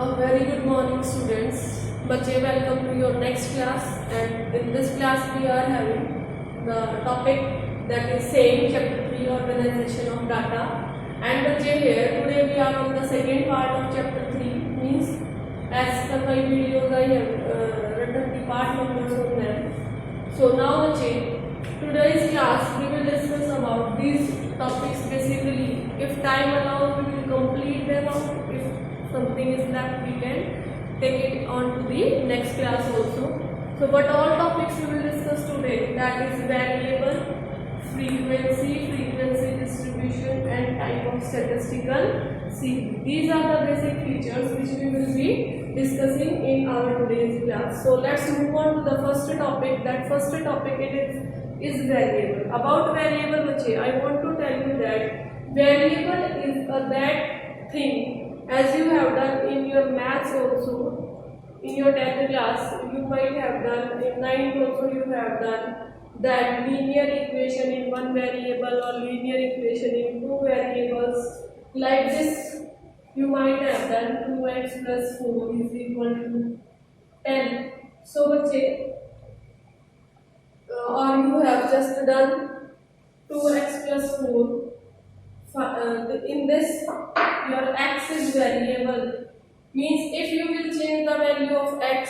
A very good morning, students. Bache, welcome to your next class. And in this class, we are having the topic that is same chapter 3, organization of data. And Bache, here today we are on the second part of chapter 3. Means as per my videos, I have written the part numbers on them. So now Bache, today's class we will discuss about these topics basically. If time allows, we will complete them out. If something is left, we can take it on to the next class also. So what all topics we will discuss today, that is variable, frequency distribution and type of statistical series. These are the basic features which we will be discussing in our today's class. So let's move on to the first topic. That first topic is variable. About variable, I want to tell you that variable is that thing. As you have done in your maths also, in your 10th class, you might have done, in 9th also you have done that linear equation in one variable or linear equation in two variables. Like this, you might have done 2x plus 4 is equal to 10. So, or you have just done 2x plus 4. In this, your x is variable. Means if you will change the value of x,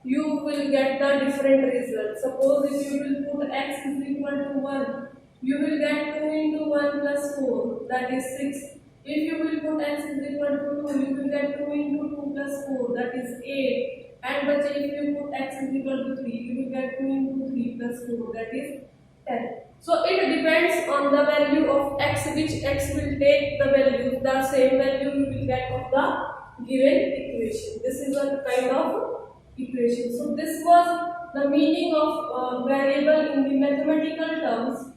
you will get the different result. Suppose if you will put x is equal to 1, you will get 2 into 1 plus 4, that is 6. If you will put x is equal to 2, you will get 2 into 2 plus 4, that is 8. And but if you put x is equal to 3, you will get 2 into 3 plus 4, that is 10. So it depends on the value of x, which x will take the value, the same value you will get of the given equation. This is a kind of equation. So this was the meaning of variable in the mathematical terms.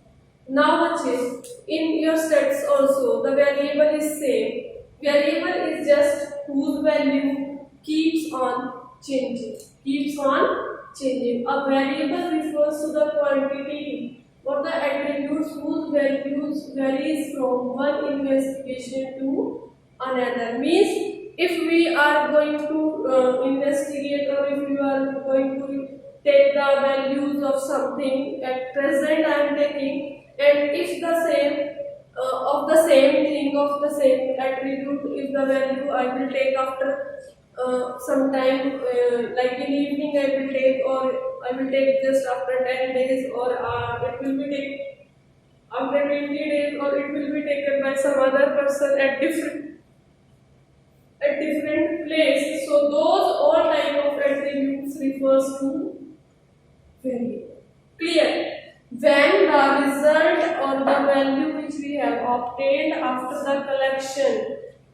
Now in your stats also the variable is same. Variable is just whose value keeps on changing. Keeps on changing. A variable refers to the quantity or the attributes whose values varies from one investigation to another. Means if we are going to investigate, or if you are going to take the values of something at present I am taking, and if the same of the same thing of the same attribute, if the value I will take after some time, like in evening I will take, or I will take just after 10 days, or it will be taken after 20 days, or it will be taken by some other person at different place. So those all type of attributes refers to variable. Clear? When the result or the value which we have obtained after the collection,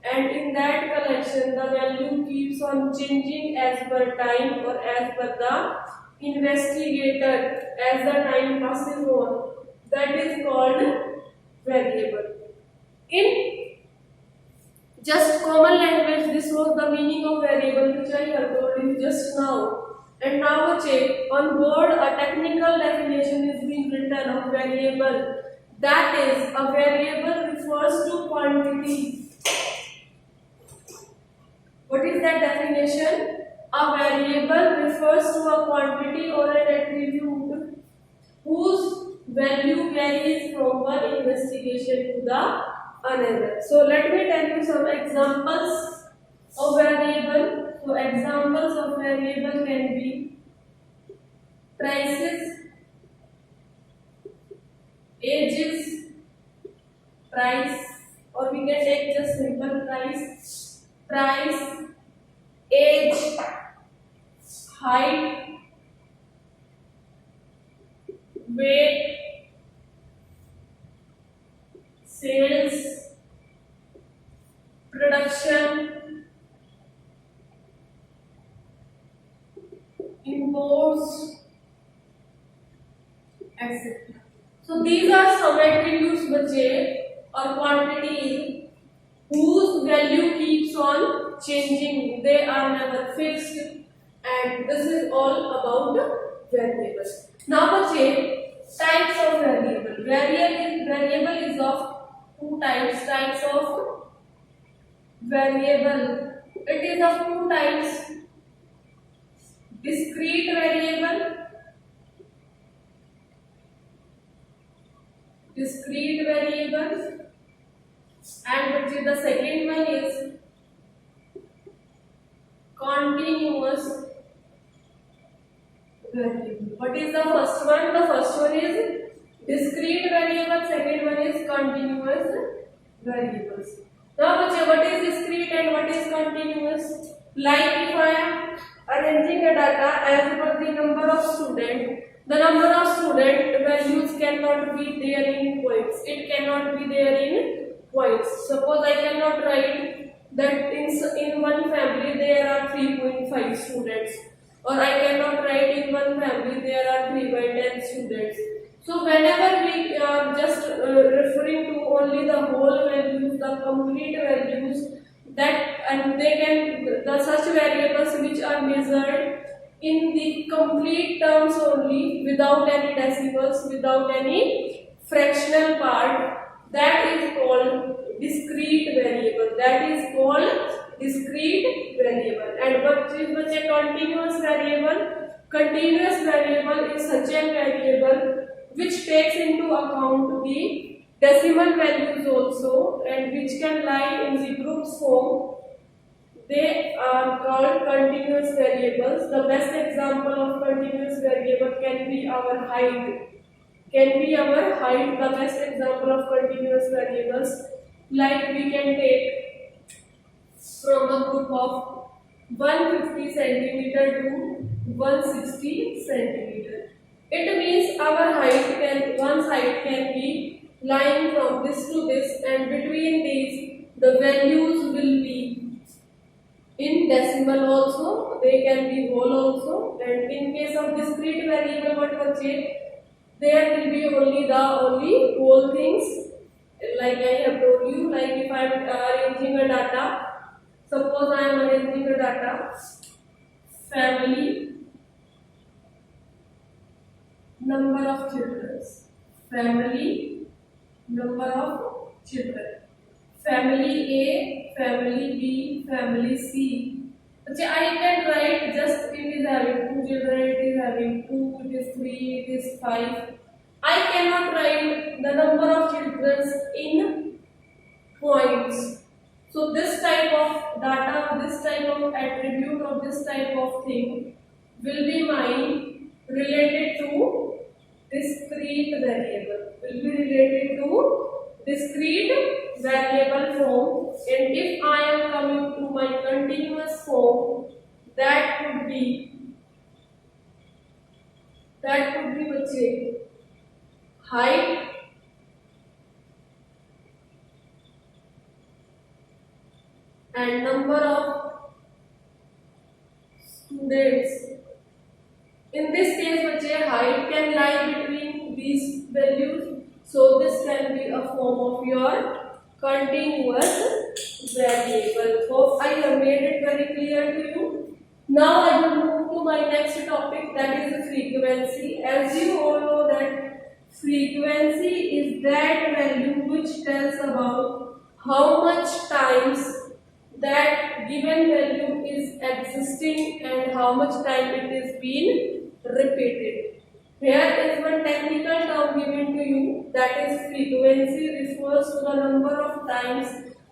and in that collection the value keeps on changing as per time or as per the investigator as the time passes on, that is called variable. In just common language, this was the meaning of variable which I have told you just now. And now on board a technical definition is being written of variable. That is, a variable refers to quantity. What is that definition? A variable refers to a quantity or an attribute whose value varies from one investigation to the another. So let me tell you some examples of variable. So examples of variable can be prices, ages, price, or we can take just simple price, age, height, weight, sales, production, imports, etc. So these are some attributes or quantities whose value keeps on changing. They are never fixed, and this is all about variables. Now types of variable. Variable is of two types of variable. It is of two types: discrete variable, and which is the second one is continuous variable. What is the first one? The first one is discrete variable, second one is continuous variables. Now what is discrete and what is continuous? Like if I am arranging the data as per the number of students, the number of student values cannot be there in points. It cannot be there in points. Suppose I cannot write that in one family there are 3.5 students, or I cannot write in one family there are 3 by 10 students. So whenever we are just referring to only the whole values, the complete values, that and they can the such variables which are measured in the complete terms only, without any decimals, without any fractional part, that is called discrete variable. That is called discrete variable. And what is a continuous variable? Continuous variable is such a variable which takes into account the decimal values also, and which can lie in the groups form. They are called continuous variables. The best example of continuous variable can be our height. The best example of continuous variables, like we can take from a group of 150 centimeter to 160 centimeter. It means one's height can be lying from this to this, and between these the values will be in decimal also, they can be whole also. And in case of discrete variable, what was it? There will be only whole things. Like I have told you, like if I am arranging a data, suppose I am arranging a data, family, number of children, family, number of children, family A, family B, family C. Okay, I can write just it is having 2 children, it is having 2, it is 3, it is 5. I cannot write the number of children in points. So this type of data, this type of attribute, or this type of thing will be mine related to discrete variable. Will be related to discrete variable form. And if I am coming to my continuous form, that would be बच्चे height and number of students. In this case, बच्चे height can lie between these values, so this can be a form of your continuous variable. Hope I have made it very clear to you. Now I will move to my next topic, that is the frequency. As you all know that frequency is that value which tells about how much times that given value is existing and how much time it is being repeated. Here is one technical term given to you, that is frequency refers to the number of times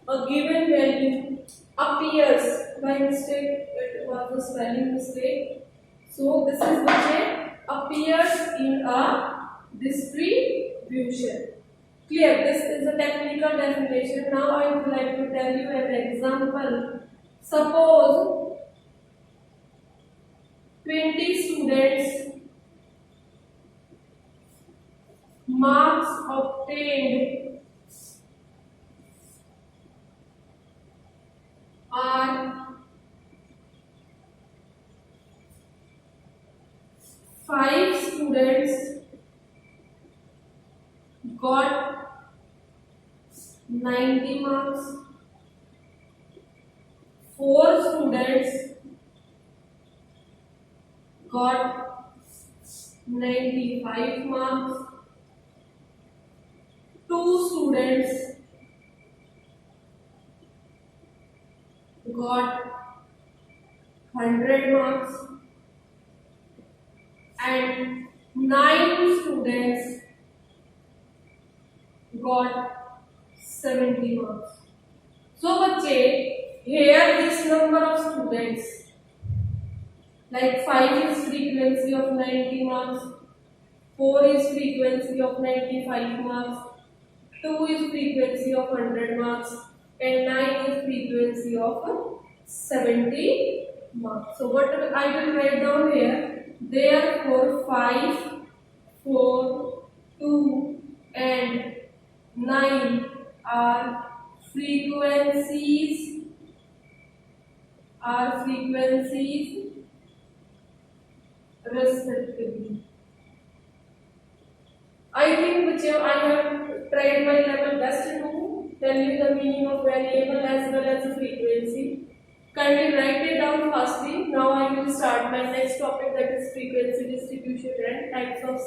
a given value appears. By mistake, it was a spelling mistake. So this is what appears in a distribution. Clear? This is a technical definition. Now I would like to tell you an example. Suppose 20 students, marks obtained are 5 students got 90 marks, 4 students got 95 marks, 2 students got 100 marks, and 9 students got 70 marks. So बच्चे, here this number of students, like 5 is frequency of 90 marks, 4 is frequency of 95 marks, 2 is frequency of 100 marks, and 9 is frequency of 70 marks. So what I will write down here, therefore 5, 4, 2 and 9 are frequencies respectively. I think which I have tried my level best to tell you the meaning of variable as well as the frequency. Kindly write it down firstly. Now I will start my next topic, that is frequency distribution and types of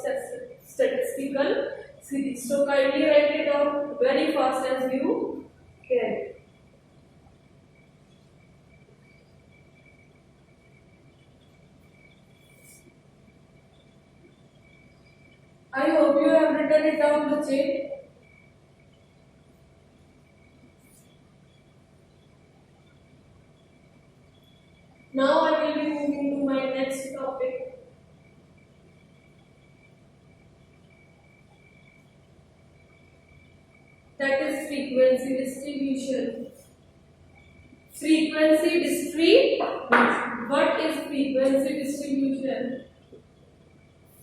statistical series. So kindly write it down very fast as you can. I hope you have written it down, Bache. Now I will be moving to my next topic. That is frequency distribution. Frequency distribution. What is frequency distribution?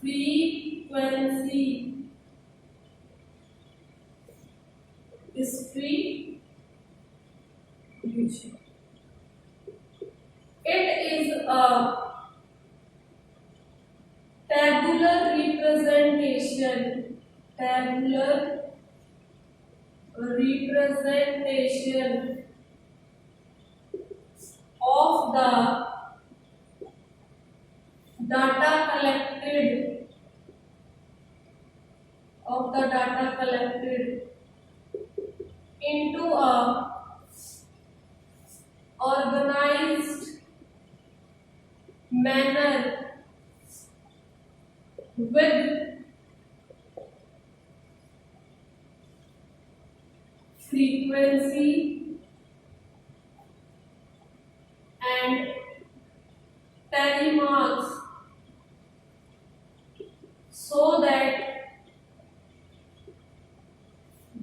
Frequency distribution. It is a tabular representation of the data collected into a organized manner with frequency and tally marks so that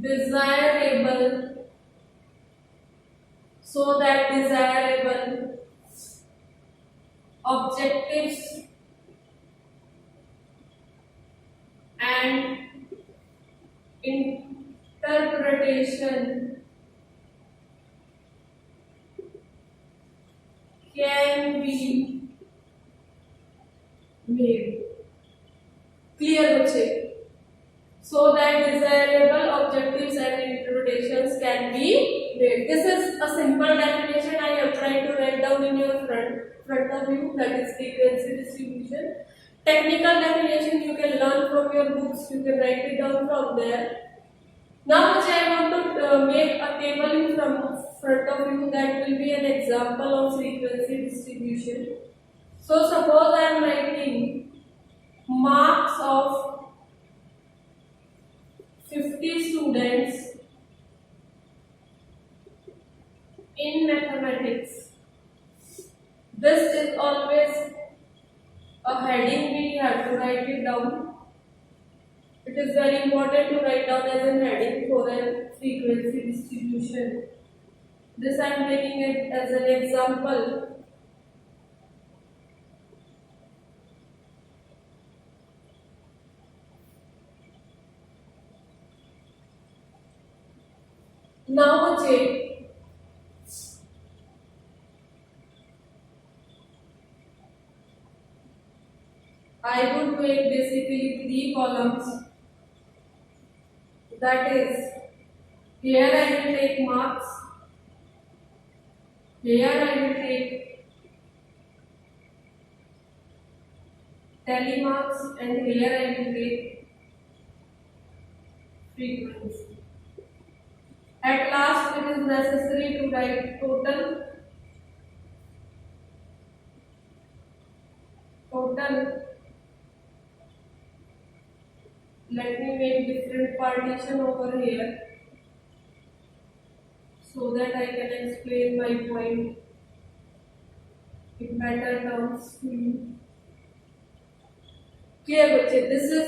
desirable objectives and interpretation can be made. Clear, बच्चे? So that desirable objectives and interpretations can be made. This is a simple definition I have tried to write down in your front of you, that is frequency distribution. Technical definition you can learn from your books, you can write it down from there. Now I want to make a table in front of you that will be an example of frequency distribution. So suppose I am writing marks of 50 students in mathematics. This is always a heading, we have to write it down. It is very important to write down as a heading for a frequency distribution. This I am taking it as an example. Now check. I would make basically 3 columns. That is, here I will take marks, here I will take tally marks, and here I will take frequency. At last, it is necessary to write total partition over here so that I can explain my point in better terms to you. Clear, बच्चे? This is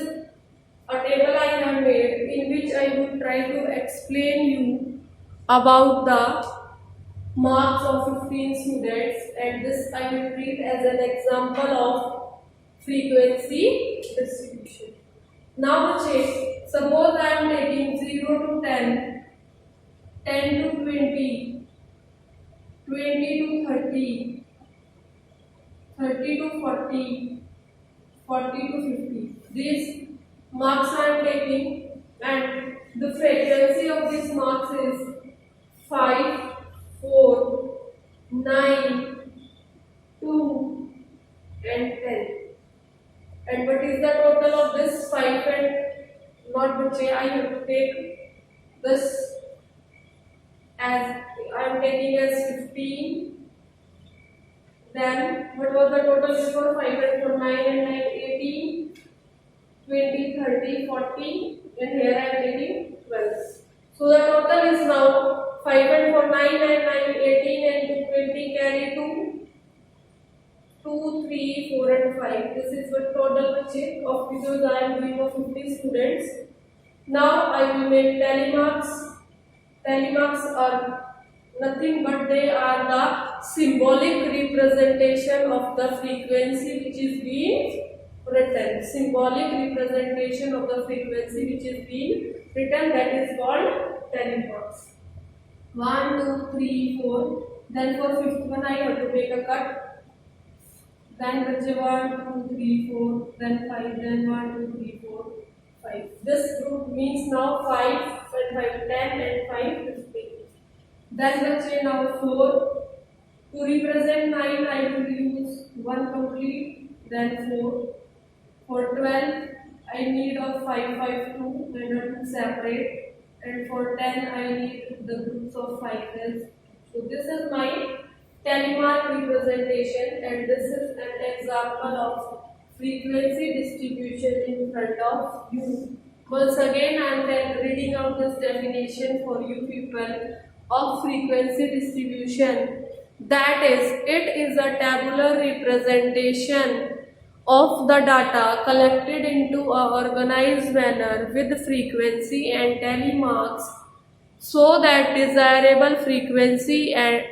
a table I have made in which I will try to explain you about the marks of 15 students, and this I will treat as an example of frequency distribution. Now बच्चे, suppose I am taking 0 to 10, 10 to 20, 20 to 30, 30 to 40, 40 to 50. These marks I am taking, and the frequency of these marks is 5, 4, 9, 2 and 10. And what is the total of this 5 and not bache? I have to take this as I am taking as 15. Then what was the total before? 5 and 4, 9 and 9, 18, 20, 30, 40, and here I am taking 12. So the total is now 5 and 4, 9 and 9, 18 and 20 carry 2, 2, 3, 4 and 5. This is the total budget of because I am doing for 50 students. Now I will make tally marks. Tally marks are nothing but they are the symbolic representation of the frequency which is being written. Symbolic representation of the frequency which is being written, that is called tally marks. 1, 2, 3, 4. Then for fifth one I have to make a cut. Then 1, 2, 3, 4. Then 5. Then 1, 2, 3, 4, 5. This group means now 5 and 5, 10 and 5, 15. Then now 4. To represent 9, I will use 1 complete, then 4. For 12, I need of 5, 5, 2 and 2 separate. And for 10, I need the groups of 5 cells. So this is my tally mark representation, and this is an example of frequency distribution in front of you. Once again, I am reading out this definition for you people of frequency distribution. That is, it is a tabular representation of the data collected into a organized manner with frequency and tally marks so that desirable frequency and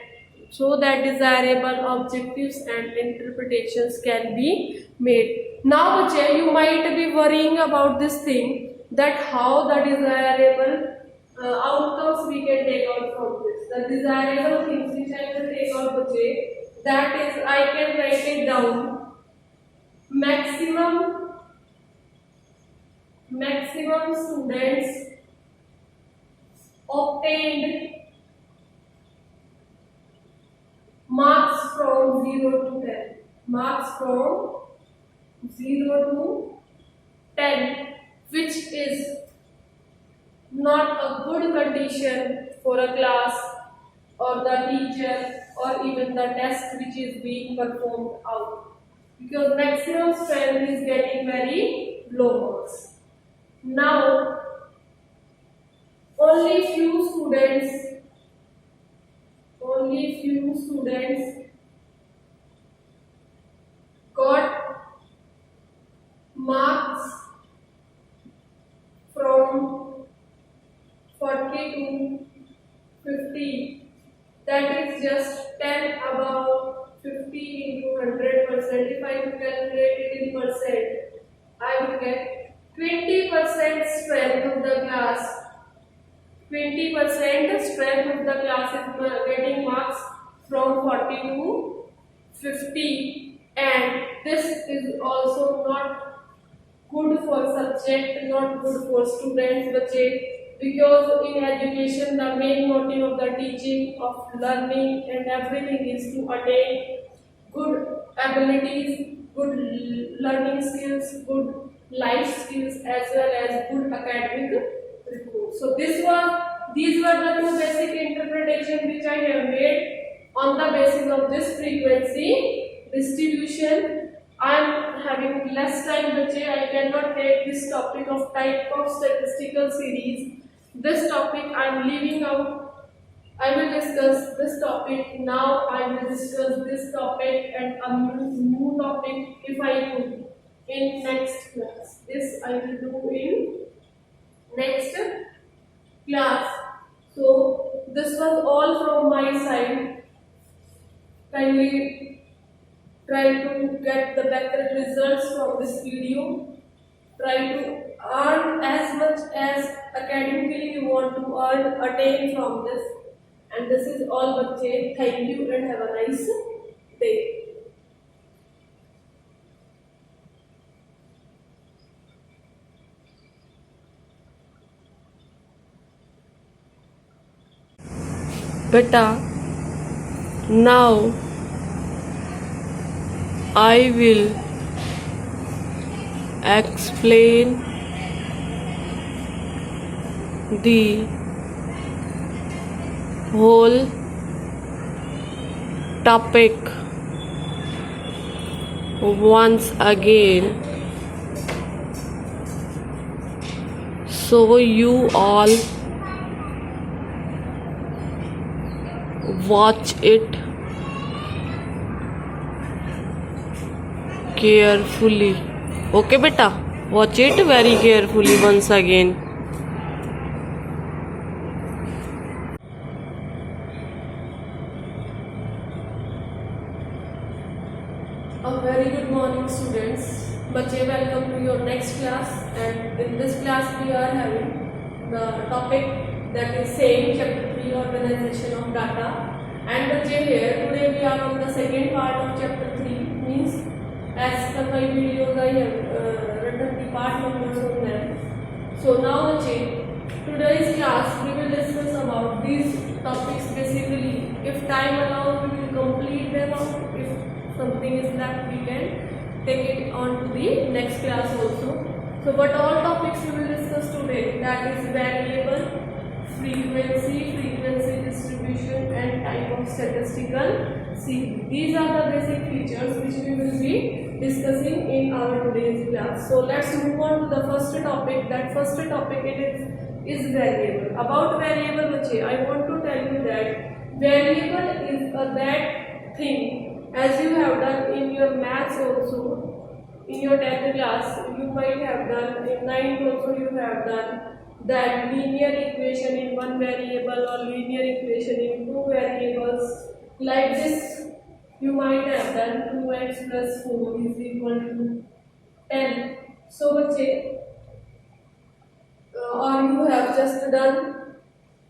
so that desirable objectives and interpretations can be made. Now, you might be worrying about this thing, that how the desirable outcomes we can take out from this. The desirable things which I will take out, that is, I can write it down. Maximum students obtained marks from 0 to 10. Marks from 0 to 10, which is not a good condition for a class or the teacher or even the test which is being performed out, because maximum strength is getting very low marks. Now, only few students got marks from 40 to 50. That is just 10 above 50 into 100%. If I calculate it in percent, I will get 20% strength of the class. 20% strength of the class is getting marks from 40 to 50, and this is also not good for subject, not good for students, because in education the main motive of the teaching, of learning and everything is to attain good abilities, good learning skills, good life skills as well as good academic report. So these were the two basic interpretations which I have made on the basis of this frequency distribution. I'm having less time, बच्चे. I cannot take this topic of type of statistical series. This topic I'm leaving out. I will discuss this topic now. I will discuss this topic and a new topic if I could in next class. This I will do in next class. So this was all from my side. Kindly try to get the better results from this video. Try to earn as much as academically you want to earn, attain from this. And this is all, bache. Thank you and have a nice day. Beta, now I will explain the whole topic once again, so you all watch it carefully. Okay beta, watch it very carefully once again. A very good morning, students. Bache, welcome to your next class, and in this class we are having the topic that is same chapter 3, organization of data. And bache, here today we are on the second part of chapter 3, means as per my videos I have written the part numbers on them. So now bache, today's class we will discuss about these topics basically. If time allows, we will complete them out. If something is left, we can take it on to the next class also. So what all topics we will discuss today, that is variable, frequency distribution and type of statistical series. These are the basic features which we will be discussing in our today's class. So let's move on to the first topic. That first topic is variable. About variable, bache, I want to tell you that variable is that thing. As you have done in your maths also, in your 10th class, you might have done, in 9th also you have done that linear equation in one variable or linear equation in two variables. Like this, you might have done 2x plus 4 is equal to 10. So, bache, or you have just done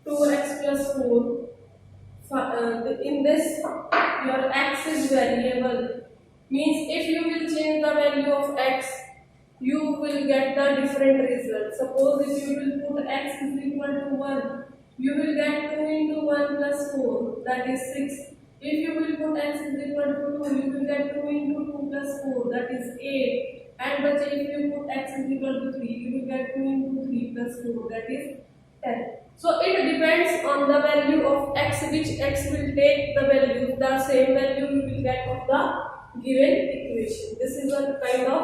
2x plus 4. In this, your x is variable, means if you will change the value of x, you will get the different result. Suppose if you will put x is equal to 1, you will get 2 into 1 plus 4, that is 6. If you will put x is equal to 2, you will get 2 into 2 plus 4, that is 8. And but if you put x is equal to 3, you will get 2 into 3 plus 4, that is 10. So it depends on the value of x, which x will take the value, the same value you will get of the given equation. This is a kind of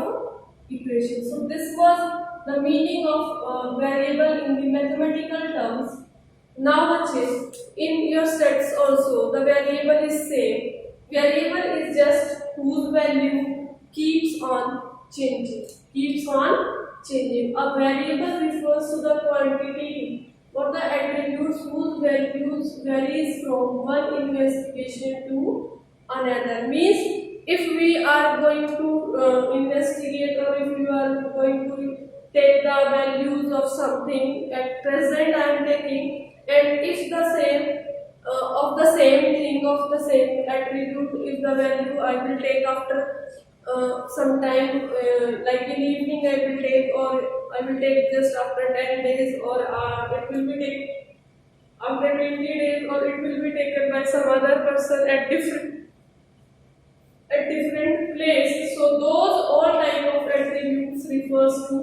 equation. So this was the meaning of variable in the mathematical terms. Now bache, in your sets also the variable is same. Variable is just whose value keeps on changing. Keeps on changing. A variable refers to the quantity or the attributes whose values varies from one investigation to another. Means if we are going to investigate, or if you are going to take the values of something at present I am taking, and if the same of the same thing of the same attribute, if the value I will take after some time, like in evening I will take, or I will take just after 10 days, or it will be taken after 20 days, or it will be taken by some other person at different place. So those all type of attributes refers to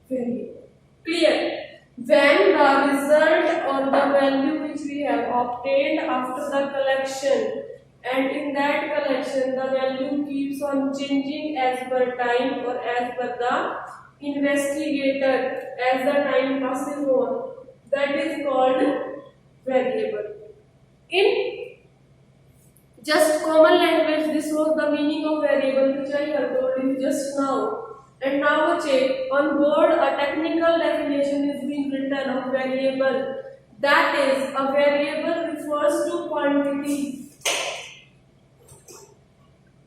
variable. Clear? When the result or the value which we have obtained after the collection and in that collection the value keeps on changing as per time or as per the investigator as the time passes on. That is called variable. In just common language, this was the meaning of variable which I have told you just now. And now check on board a technical definition is being written of variable. That is, a variable refers to quantity.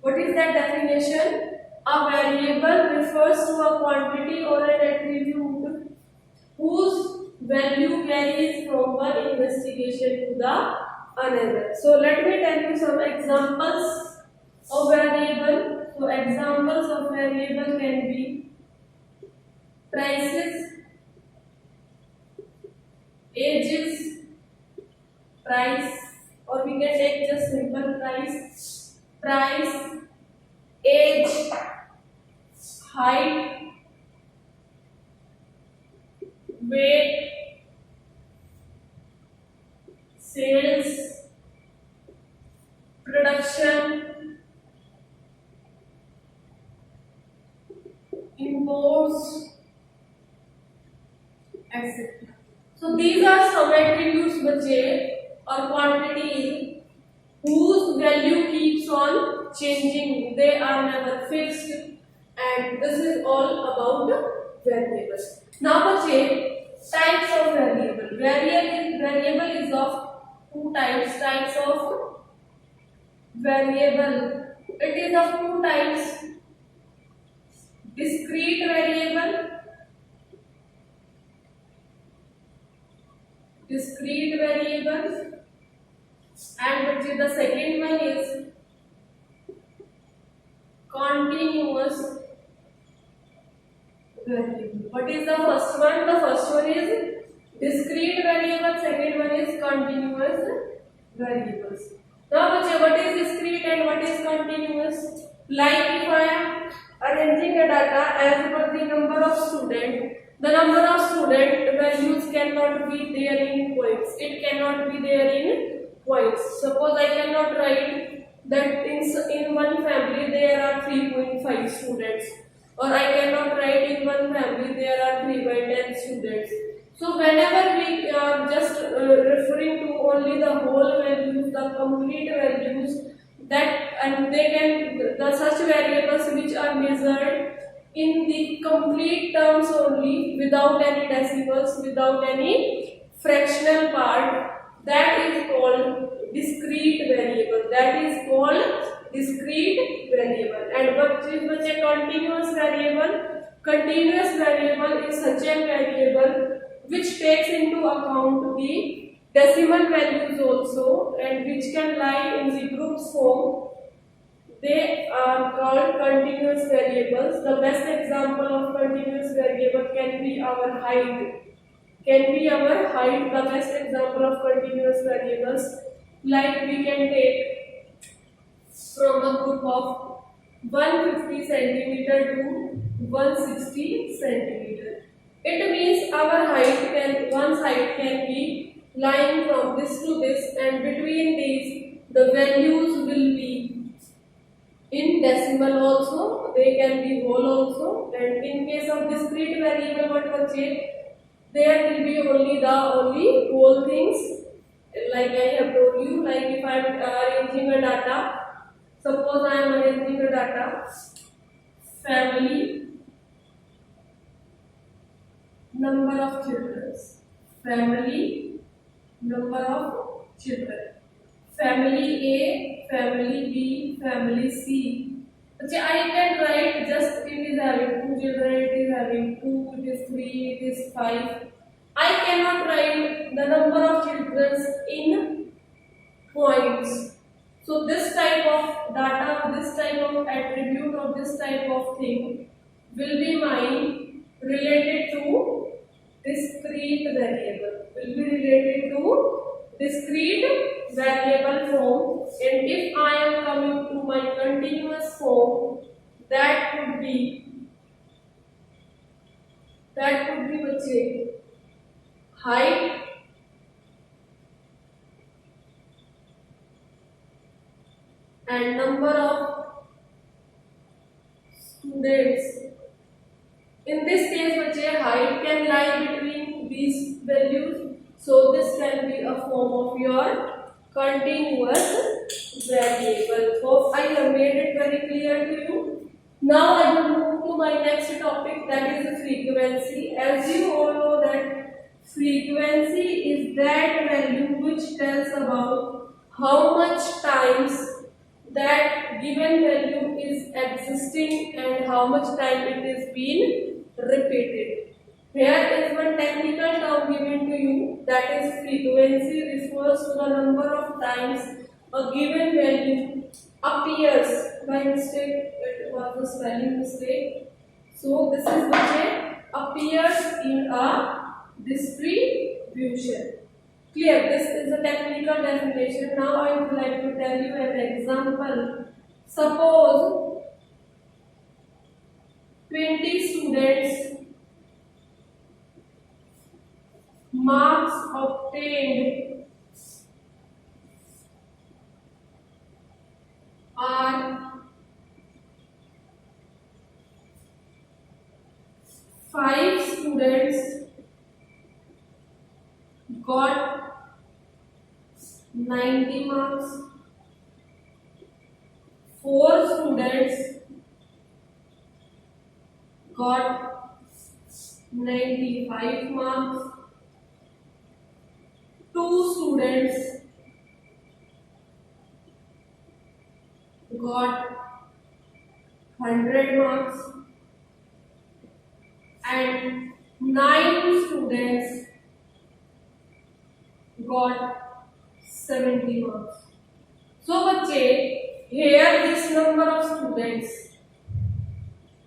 What is that definition? A variable refers to a quantity or an attribute whose value varies from one investigation to the another. So let me tell you some examples of variable. So examples of variable can be prices, ages, price, or we can take just simple price, age, height, weight, sales, production, imports, etc. So these are some attributes बच्चे or quantities whose value keeps on changing. They are never fixed, and this is all about variables. Now बच्चे types of variable. Variable is of two types. Types of variable. It is of two types. Discrete variable. Discrete variables. And which is the second one is continuous variable. What is the first one? The first one is discrete variable, second one is continuous variables. Now what is discrete and what is continuous? Like if I am arranging a data as per the number of students, the number of student values cannot be there in points. It cannot be there in points. Suppose I cannot write that in one family there are 3.5 students, or I cannot write in one family there are 3 by 10 students. So whenever we are just referring to only the whole values, the complete values, that and they can the such variables which are measured in the complete terms only, without any decimals, without any fractional part, that is called discrete variable. That is called discrete variable. And what is a continuous variable? Continuous variable is such a variable which takes into account the decimal values also, and which can lie in the groups form. They are called continuous variables. The best example of continuous variable can be our height. The best example of continuous variables, like we can take from a group of 150 centimeter to 160 centimeter. It means one's height can be lying from this to this, and between these the values will be in decimal also, they can be whole also. And in case of discrete variable, what was it? There will be only whole things, like I have told you. Like if I am arranging a data, suppose I am arranging a data, family, number of children, family, number of children, family A, family B, family C. Okay, I can write just it is having 2 children, it is having 2, it is 3, it is 5. I cannot write the number of children in points. So this type of data, this type of attribute, or this type of thing will be mine related to discrete variable. Will be related to discrete variable form, and if I am coming to my continuous form, that could be height, and number of students. In this case, बच्चे height can lie between these values, so this can be a form of your continuous variable. Hope I have made it very clear to you. Now I will move to my next topic, that is the frequency. As you all know that frequency is that value which tells about how much times that given value is existing and how much time it is being repeated. Here is one technical term given to you, that is frequency refers to the number of times a given value appears. By mistake, it was a spelling mistake. So this is what appears in a distribution. Clear, this is a technical definition. Now I would like to tell you an example. Suppose 20 students, marks obtained are 5 students got 90 marks, 4 students got 95 marks, 2 students got 100 marks, and 9 students got 70 marks. So बच्चे, here this number of students,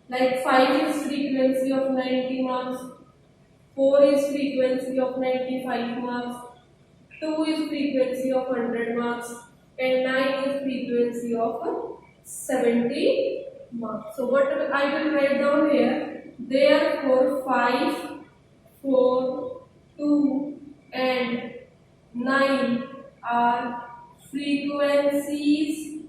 like 5 is frequency of 90 marks, 4 is frequency of 95 marks, 2 is frequency of 100 marks, and 9 is frequency of 70 marks. So what I will write down here, therefore 5, 4, 2 and 9 are frequencies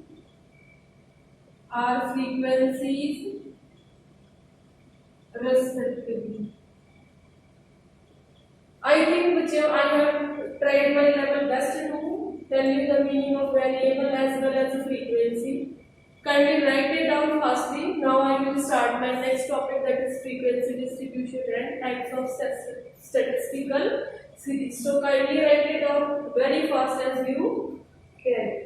respectively. I think which I have tried my level best to tell you the meaning of variable as well as the frequency. Kindly write it down firstly. Now I will start my next topic, that is frequency distribution and types of statistical series. So kindly write it down very fast as you can.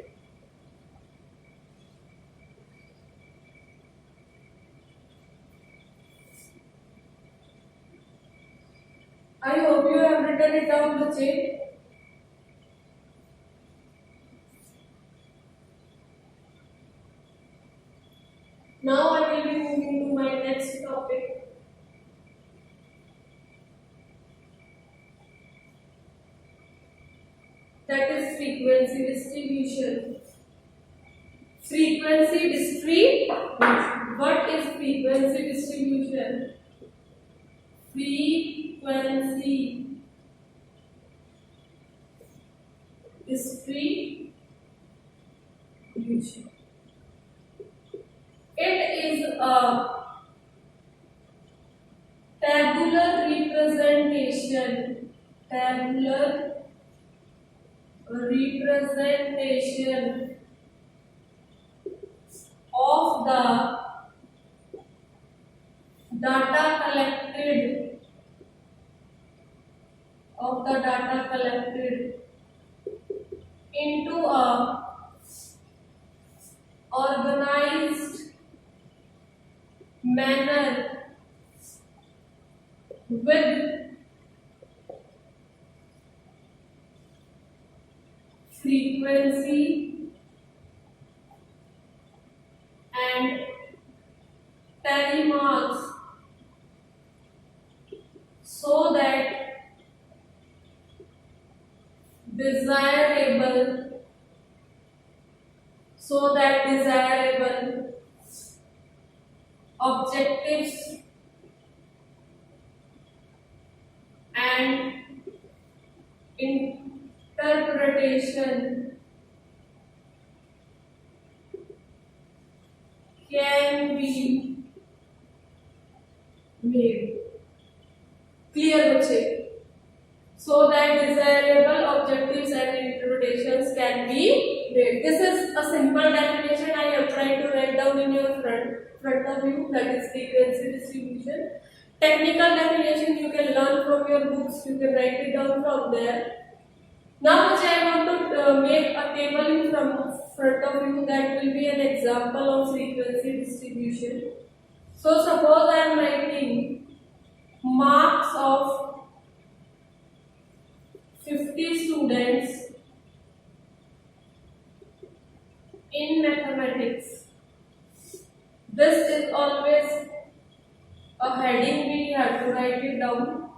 I hope you have written it down, बच्चे. Now I will be moving to my next topic. That is frequency distribution. Frequency distribution. What is frequency distribution? Frequency distribution. It is a tabular representation of the data collected into a organized manner with frequency and tally marks, so that desirable objectives and interpretation can be made. Clear बच्चे? So that desirable objectives and interpretations can be made. This is a simple definition I have tried to write down in your front of you, that is frequency distribution. Technical definition you can learn from your books, you can write it down from there. Now I want to make a table in front of you that will be an example of frequency distribution. So suppose I am writing marks of 50 students in mathematics. This is always a heading, we have to write it down.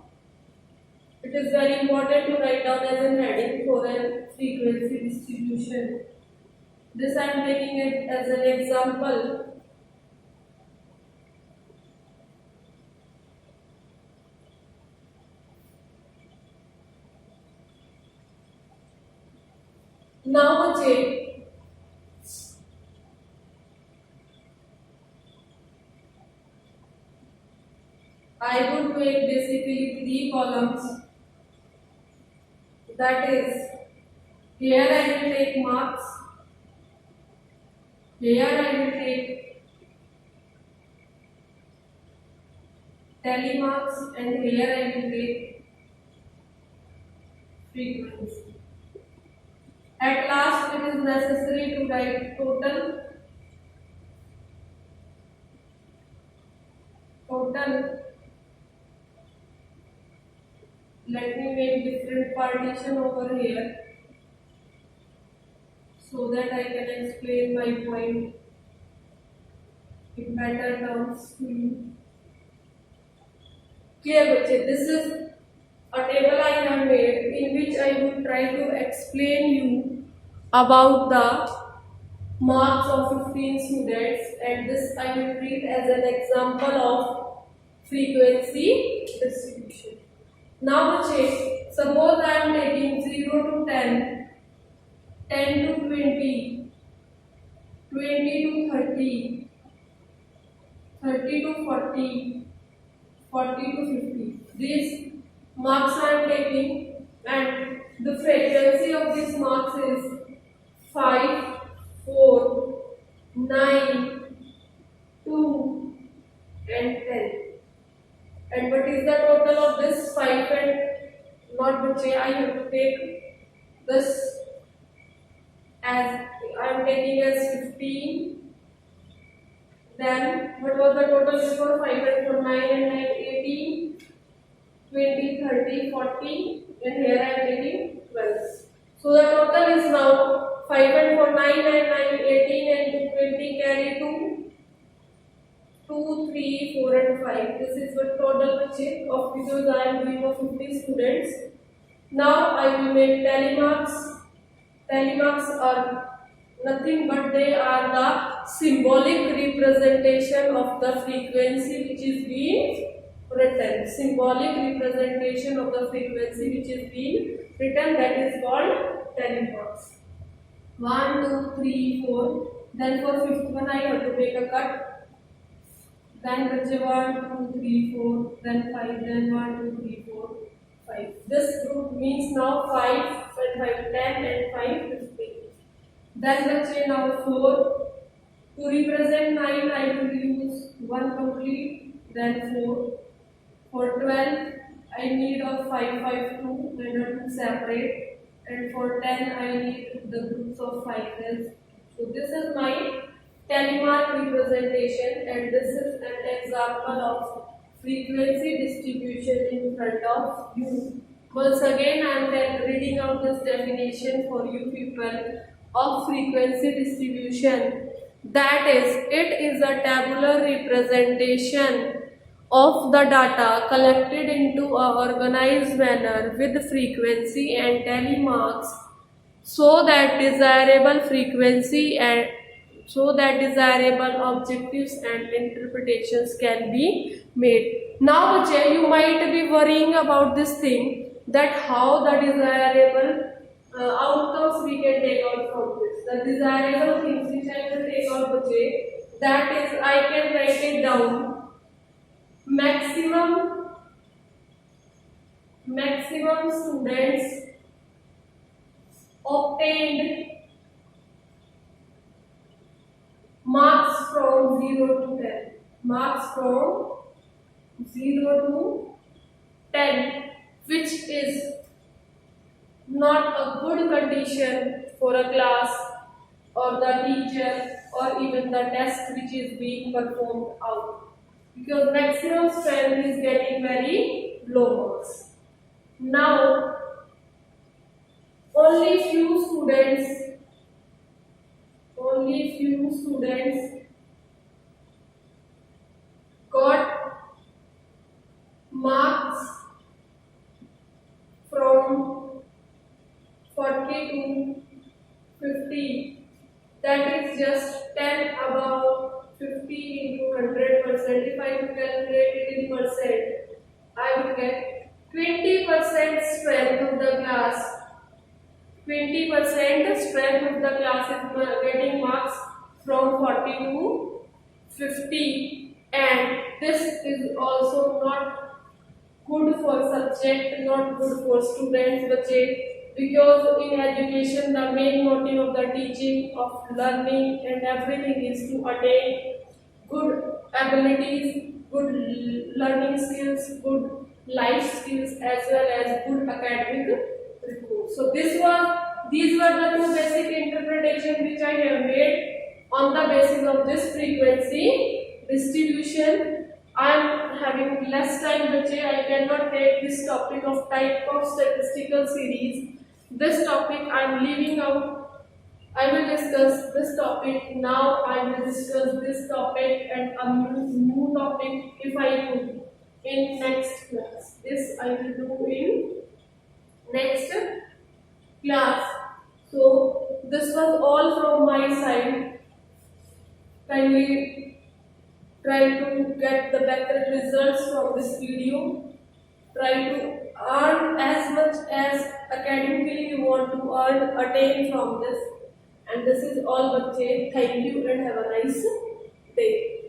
It is very important to write down as a heading for a frequency distribution. This I am taking it as an example. Now बच्चे I would make basically 3 columns. That is, here I will take marks, here I will take telemarks, and here I will take frequency. At last, it is necessary to write total. Let me make different partition over here so that I can explain my point in better terms to you. Clear बच्चे? This is a table I have made in which I will try to explain you about the marks of 15 students, and this I will treat as an example of frequency distribution. Now बच्चे, suppose I am taking 0 to 10, 10 to 20, 20 to 30, 30 to 40, 40 to 50. These marks I am taking, and the frequency of these marks is 5, 4, 9, 2 and 10. And what is the total of this 5 and not bachche? I have to take this as I am taking as 15. Then what was the total before? 5 and 4, 9 and 9, 18, 20, 30, 40, and here I am taking 12. So the total is now 5 and 4, 9 and 9, 18 and 20 carry 2, 2, 3, 4 and 5. This is the total bachche of because I am doing of 50 students. Now I will make telemarks. Telemarks are nothing but they are the symbolic representation of the frequency which is being written. Symbolic representation of the frequency which is being written, that is called telemarks. 1, 2, 3, 4. Then for fifth one I have to make a cut. Then 1, 2, 3, 4. Then 5. Then 1, 2, 3, 4, 5. This group means now 5 and 5, 10 and 5, 15. Then let's say now 4. To represent 9, I will use 1 complete, then 4. For 12, I need of 5, 5, 2, and 2 separate. And for 10, I need the groups of 5 else. So this is my telemark representation, and this is an example of frequency distribution in front of you. Once again, I am reading out this definition for you people of frequency distribution. That is, it is a tabular representation of the data collected into a organized manner with frequency and telemarks so that desirable frequency and desirable objectives and interpretations can be made. Now, you might be worrying about this thing, that how the desirable outcomes we can take out from this. The desirable things which I will take out, that is, I can write it down. Maximum students obtained marks from 0 to 10. Marks from 0 to 10, which is not a good condition for a class or the teacher or even the test which is being performed out, because maximum strength is getting very low marks. Now, only few students got marks from 40 to 50. That is just 10 above 50 into 100%. If I calculate it in percent, I will get 20% strength of the class. 20% strength of the class is getting marks from 40 to 50, and this is also not good for subject, not good for students, because in education the main motive of the teaching, of learning and everything is to attain good abilities, good learning skills, good life skills, as well as good academic report. So these were the two basic interpretations which I have made on the basis of this frequency distribution. I am having less time, I cannot take this topic of type of statistical series. This topic I am leaving out. I will discuss this topic now. I will discuss this topic and a new topic if I could in next class. This I will do in next class. So this was all from my side. Kindly try to get the better results from this video. Try to earn as much as academically you want to attain from this. And this is all, bache. Thank you and have a nice day.